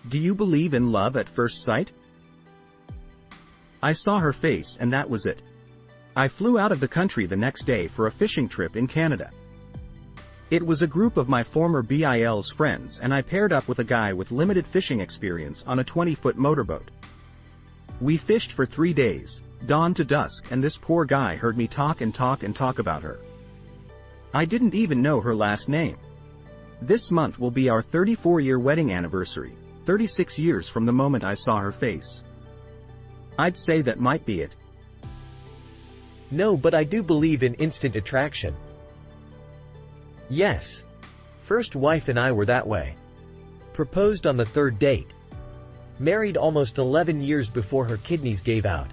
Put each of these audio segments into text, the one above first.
Do you believe in love at first sight? I saw her face and that was it. I flew out of the country the next day for a fishing trip in Canada. It was a group of my former BIL's friends and I paired up with a guy with limited fishing experience on a 20-foot motorboat. We fished for 3 days, dawn to dusk, and this poor guy heard me talk about her. I didn't even know her last name. This month will be our 34-year wedding anniversary, 36 years from the moment I saw her face. I'd say that might be it. No, but I do believe in instant attraction. Yes. First wife and I were that way. Proposed on the 3rd date. Married almost 11 years before her kidneys gave out.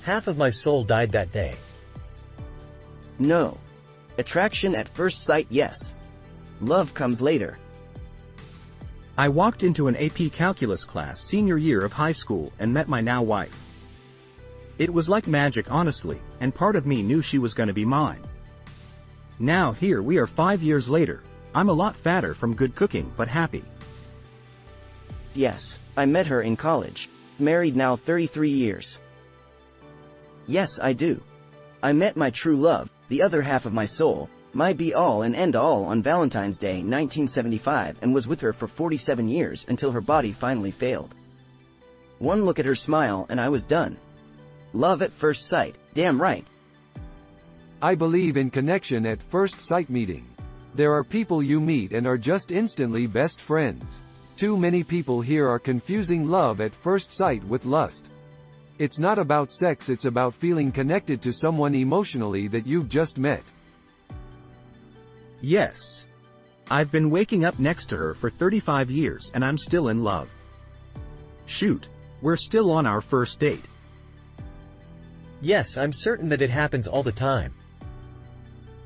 Half of my soul died that day. No. Attraction at first sight, yes. Love comes later. I walked into an AP Calculus class senior year of high school and met my now wife. It was like magic, honestly, and part of me knew she was going to be mine. Now here we are 5 years later. I'm a lot fatter from good cooking but happy. Yes, I met her in college. Married now 33 years. Yes, I do. I met my true love, the other half of my soul, my be-all and end-all on Valentine's Day 1975, and was with her for 47 years until her body finally failed. One look at her smile and I was done. Love at first sight, damn right. I believe in connection at first sight meeting. There are people you meet and are just instantly best friends. Too many people here are confusing love at first sight with lust. It's not about sex, it's about feeling connected to someone emotionally that you've just met. Yes. I've been waking up next to her for 35 years and I'm still in love. Shoot, we're still on our first date. Yes, I'm certain that it happens all the time.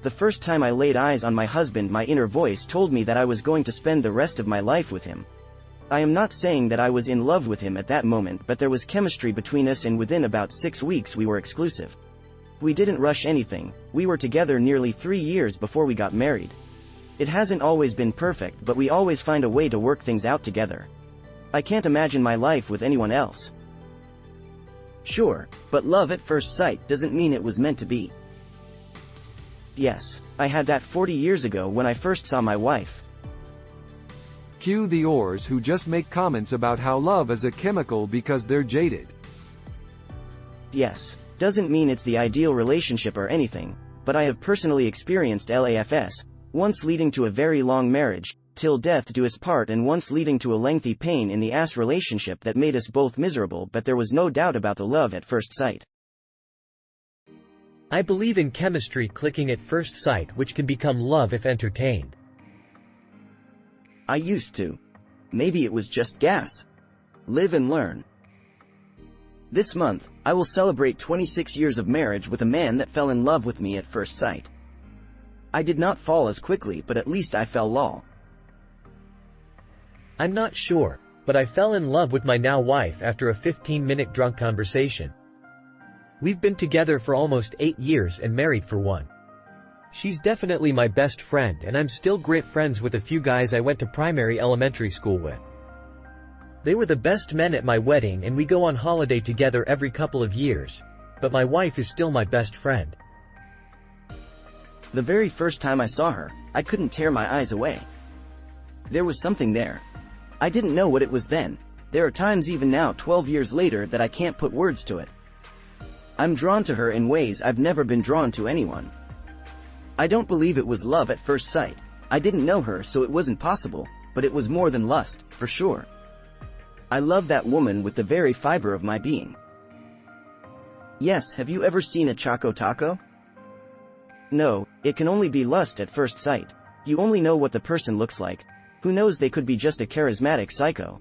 The first time I laid eyes on my husband, my inner voice told me that I was going to spend the rest of my life with him. I am not saying that I was in love with him at that moment, but there was chemistry between us and within about 6 weeks we were exclusive. We didn't rush anything, we were together nearly 3 years before we got married. It hasn't always been perfect, but we always find a way to work things out together. I can't imagine my life with anyone else. Sure, but love at first sight doesn't mean it was meant to be. Yes, I had that 40 years ago when I first saw my wife. Cue the oars who just make comments about how love is a chemical because they're jaded. Yes, doesn't mean it's the ideal relationship or anything, but I have personally experienced LAFS, once leading to a very long marriage, till death do us part, and once leading to a lengthy pain in the ass relationship that made us both miserable, but there was no doubt about the love at first sight. I believe in chemistry clicking at first sight, which can become love if entertained. I used to. Maybe it was just gas. Live and learn. This month, I will celebrate 26 years of marriage with a man that fell in love with me at first sight. I did not fall as quickly, but at least I fell lol. I'm not sure, but I fell in love with my now wife after a 15-minute drunk conversation. We've been together for almost 8 years and married for 1. She's definitely my best friend, and I'm still great friends with a few guys I went to primary elementary school with. They were the best men at my wedding and we go on holiday together every couple of years, but my wife is still my best friend. The very first time I saw her, I couldn't tear my eyes away. There was something there. I didn't know what it was then. There are times even now 12 years later that I can't put words to it. I'm drawn to her in ways I've never been drawn to anyone. I don't believe it was love at first sight. I didn't know her, so it wasn't possible, but it was more than lust, for sure. I love that woman with the very fiber of my being. Yes, have you ever seen a Choco Taco? No, it can only be lust at first sight. You only know what the person looks like. Who knows, they could be just a charismatic psycho.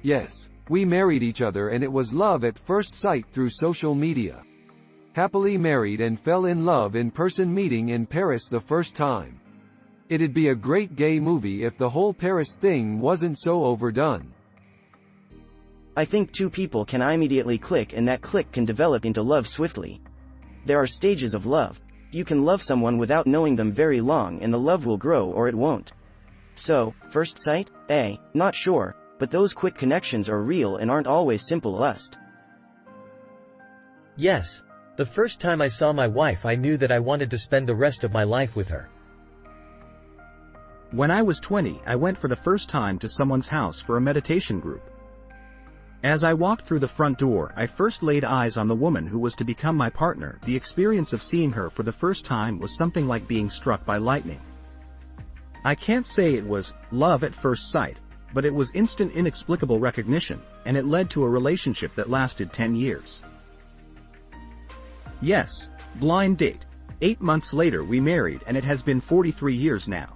Yes, we married each other and it was love at first sight through social media. Happily married and fell in love in person, meeting in Paris the first time. It'd be a great gay movie if the whole Paris thing wasn't so overdone. I think two people can immediately click, and that click can develop into love swiftly. There are stages of love. You can love someone without knowing them very long and the love will grow or it won't. So, first sight? Not sure, but those quick connections are real and aren't always simple lust. Yes. The first time I saw my wife I knew that I wanted to spend the rest of my life with her. When I was 20, I went for the first time to someone's house for a meditation group. As I walked through the front door, I first laid eyes on the woman who was to become my partner. The experience of seeing her for the first time was something like being struck by lightning. I can't say it was love at first sight, but it was instant inexplicable recognition, and it led to a relationship that lasted 10 years. Yes, blind date. 8 months later we married and it has been 43 years now.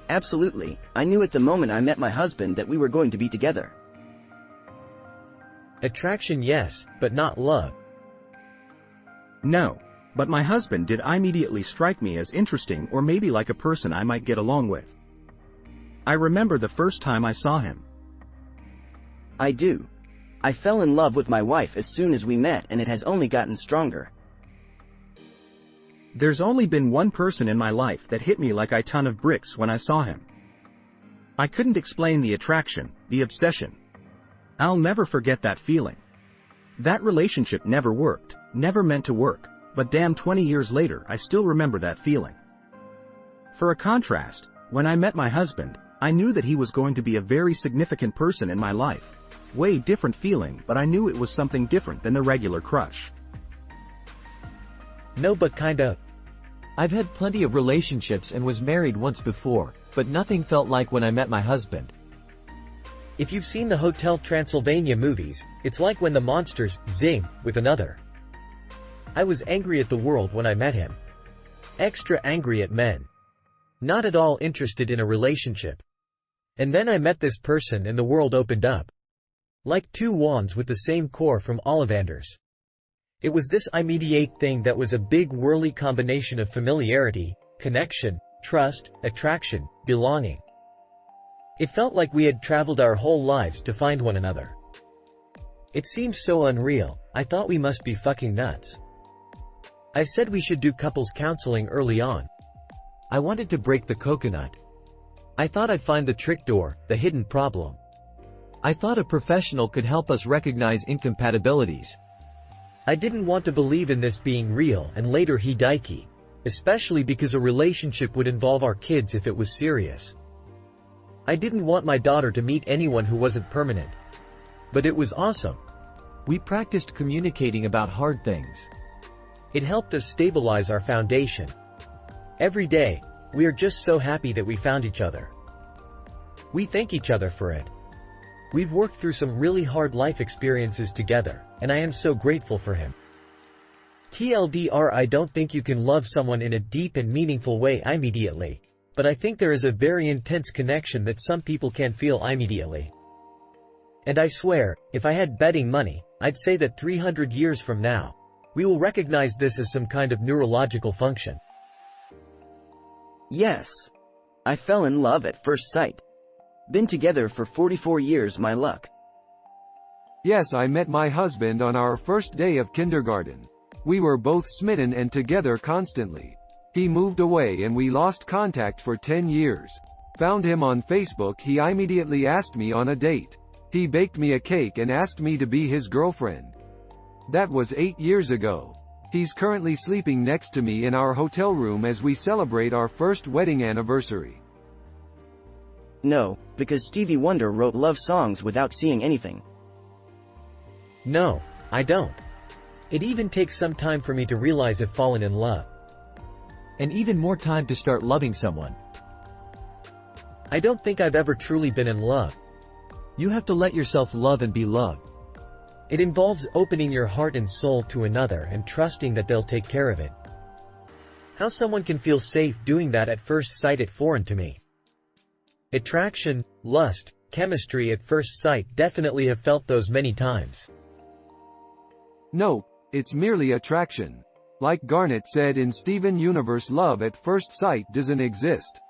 Absolutely, I knew at the moment I met my husband that we were going to be together. Attraction, yes, but not love. No, but my husband did immediately strike me as interesting or maybe like a person I might get along with. I remember the first time I saw him. I do. I fell in love with my wife as soon as we met and it has only gotten stronger. There's only been one person in my life that hit me like a ton of bricks when I saw him. I couldn't explain the attraction, the obsession. I'll never forget that feeling. That relationship never worked, never meant to work, but damn 20 years later I still remember that feeling. For a contrast, when I met my husband, I knew that he was going to be a very significant person in my life. Way different feeling, but I knew it was something different than the regular crush. No, but kinda. I've had plenty of relationships and was married once before, but nothing felt like when I met my husband. If you've seen the Hotel Transylvania movies, it's like when the monsters zing with another. I was angry at the world when I met him. Extra angry at men. Not at all interested in a relationship. And then I met this person and the world opened up. Like two wands with the same core from Ollivanders. It was this immediate thing that was a big whirly combination of familiarity, connection, trust, attraction, belonging. It felt like we had traveled our whole lives to find one another. It seemed so unreal. I thought we must be fucking nuts. I said we should do couples counseling early on. I wanted to break the coconut. I thought I'd find the trick door, the hidden problem. I thought a professional could help us recognize incompatibilities. I didn't want to believe in this being real and later he dikey, especially because a relationship would involve our kids if it was serious. I didn't want my daughter to meet anyone who wasn't permanent. But it was awesome. We practiced communicating about hard things. It helped us stabilize our foundation. Every day, we are just so happy that we found each other. We thank each other for it. We've worked through some really hard life experiences together, and I am so grateful for him. TLDR, I don't think you can love someone in a deep and meaningful way immediately, but I think there is a very intense connection that some people can feel immediately. And I swear, if I had betting money, I'd say that 300 years from now, we will recognize this as some kind of neurological function. Yes. I fell in love at first sight. Been together for 44 years, my luck. Yes, I met my husband on our first day of kindergarten. We were both smitten and together constantly. He moved away and we lost contact for 10 years. Found him on Facebook. He immediately asked me on a date. He baked me a cake and asked me to be his girlfriend. That was 8 years ago. He's currently sleeping next to me in our hotel room as we celebrate our first wedding anniversary. No, because Stevie Wonder wrote love songs without seeing anything. No, I don't. It even takes some time for me to realize I've fallen in love. And even more time to start loving someone. I don't think I've ever truly been in love. You have to let yourself love and be loved. It involves opening your heart and soul to another and trusting that they'll take care of it. How someone can feel safe doing that at first sight is foreign to me. Attraction, lust, chemistry at first sight, definitely have felt those many times. No, it's merely attraction. Like Garnet said in Steven Universe, love at first sight doesn't exist.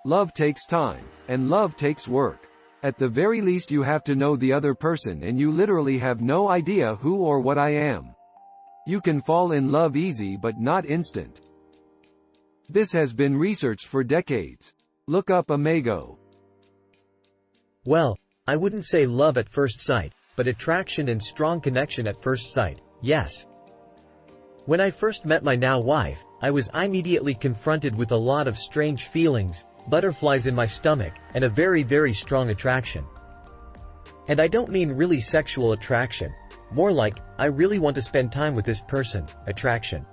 Love takes time, and love takes work. At the very least you have to know the other person and you literally have no idea who or what I am. You can fall in love easy but not instant. This has been researched for decades. Look up Imago. Well, I wouldn't say love at first sight, but attraction and strong connection at first sight, yes. When I first met my now wife, I was immediately confronted with a lot of strange feelings, butterflies in my stomach, and a very, very strong attraction. And I don't mean really sexual attraction, more like, I really want to spend time with this person, attraction.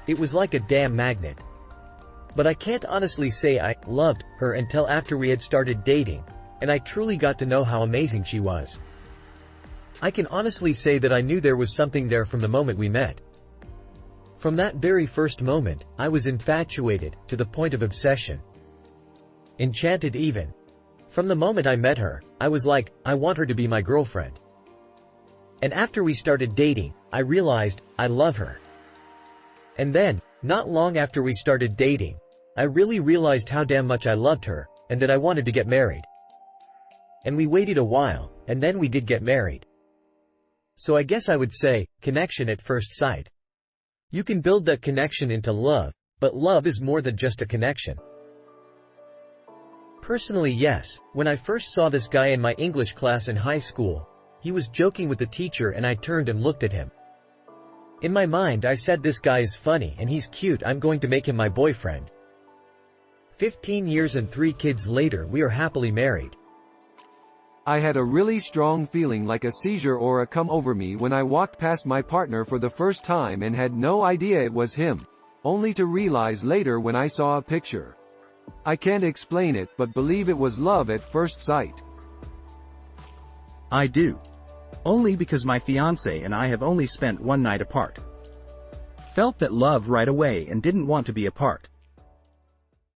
It was like a damn magnet. But I can't honestly say I loved her until after we had started dating, and I truly got to know how amazing she was. I can honestly say that I knew there was something there from the moment we met. From that very first moment, I was infatuated, to the point of obsession. Enchanted even. From the moment I met her, I was like, I want her to be my girlfriend. And after we started dating, I realized, I love her. And then, not long after we started dating, I really realized how damn much I loved her, and that I wanted to get married. And we waited a while, and then we did get married. So I guess I would say, connection at first sight. You can build that connection into love, but love is more than just a connection. Personally, yes, when I first saw this guy in my English class in high school, he was joking with the teacher and I turned and looked at him. In my mind I said, this guy is funny and he's cute, I'm going to make him my boyfriend. 15 years and 3 kids later we are happily married. I had a really strong feeling like a seizure or a come over me when I walked past my partner for the first time and had no idea it was him, only to realize later when I saw a picture. I can't explain it but believe it was love at first sight. I do. Only because my fiancé and I have only spent one night apart. Felt that love right away and didn't want to be apart.